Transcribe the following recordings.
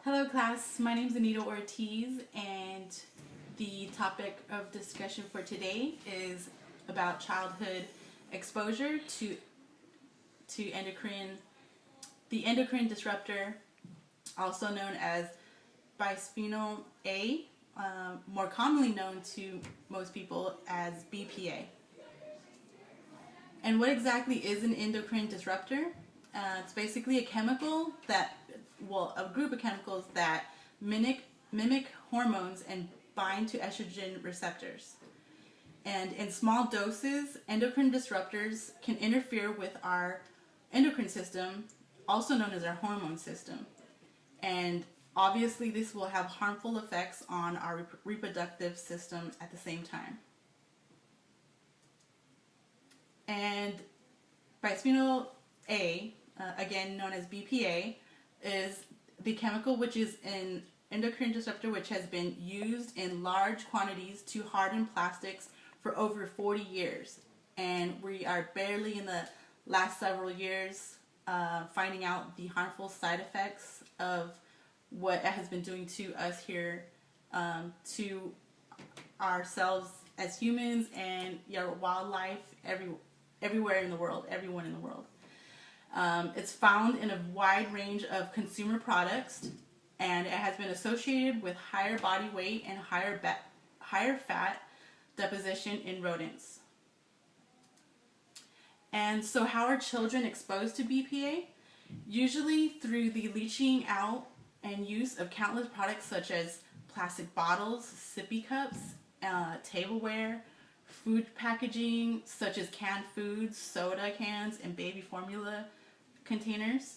Hello class, my name is Anita Ortiz and the topic of discussion for today is about childhood exposure to the endocrine disruptor, also known as bisphenol A, more commonly known to most people as BPA. And what exactly is an endocrine disruptor? It's basically a chemical a group of chemicals that mimic hormones and bind to estrogen receptors. And in small doses, endocrine disruptors can interfere with our endocrine system, also known as our hormone system. And obviously this will have harmful effects on our reproductive system at the same time. And bisphenol A, again known as BPA, is the chemical which is an endocrine disruptor which has been used in large quantities to harden plastics for over 40 years. And we are barely in the last several years finding out the harmful side effects of what it has been doing to us here, to ourselves as humans and wildlife everywhere in the world, everyone in the world. It's found in a wide range of consumer products, and it has been associated with higher body weight and higher fat deposition in rodents. And so how are children exposed to BPA? Usually through the leaching out and use of countless products such as plastic bottles, sippy cups, tableware, food packaging such as canned foods, soda cans, and baby formula containers.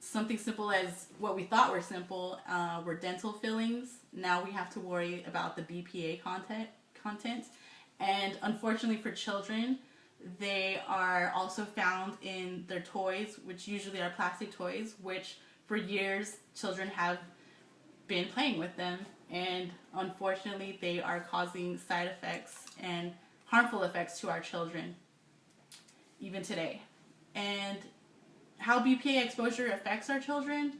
Something simple as what we thought were simple were dental fillings. Now we have to worry about the BPA content. And unfortunately for children, they are also found in their toys, which usually are plastic toys, which for years children have been playing with them. And unfortunately, they are causing side effects and harmful effects to our children, even today. And how BPA exposure affects our children,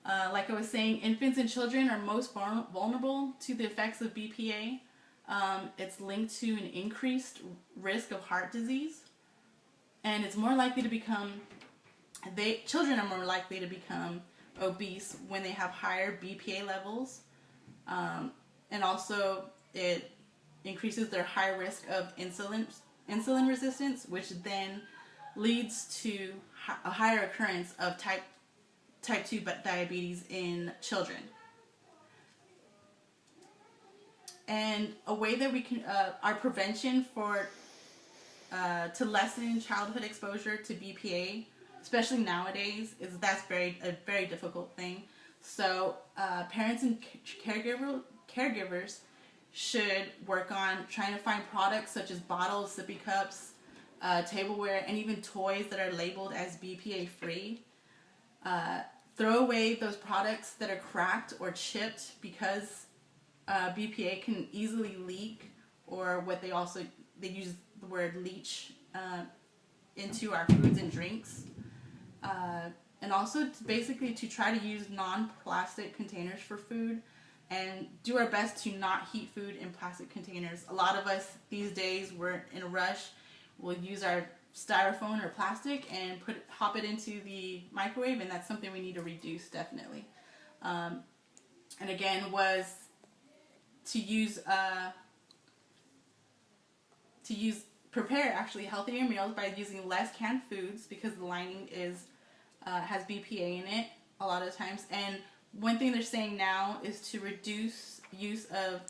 like I was saying, infants and children are most vulnerable to the effects of BPA. It's linked to an increased risk of heart disease, and it's more likely to children are more likely to become obese when they have higher BPA levels. And also it increases their high risk of insulin resistance, which then leads to a higher occurrence of type 2 diabetes in children. And a way that we can, our prevention to lessen childhood exposure to BPA, especially nowadays, is a very difficult thing. So parents and caregivers should work on trying to find products such as bottles, sippy cups, tableware, and even toys that are labeled as BPA free. Throw away those products that are cracked or chipped, because BPA can easily leak, or they use the word leach into our foods and drinks. And also basically to try to use non-plastic containers for food, and do our best to not heat food in plastic containers. A lot of us these days, we're in a rush, we'll use our styrofoam or plastic and hop it into the microwave, and that's something we need to reduce, definitely. And again, was to prepare actually healthier meals by using less canned foods, because the lining has BPA in it a lot of times. And one thing they're saying now is to reduce use of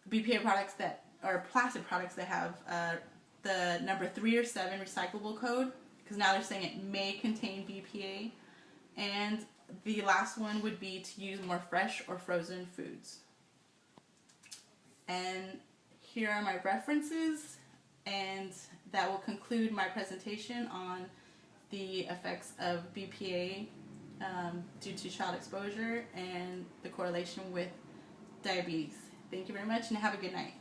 BPA products or plastic products that have the number 3 or 7 recyclable code, because now they're saying it may contain BPA. And the last one would be to use more fresh or frozen foods. And here are my references, and that will conclude my presentation on the effects of BPA due to child exposure and the correlation with diabetes. Thank you very much, and have a good night.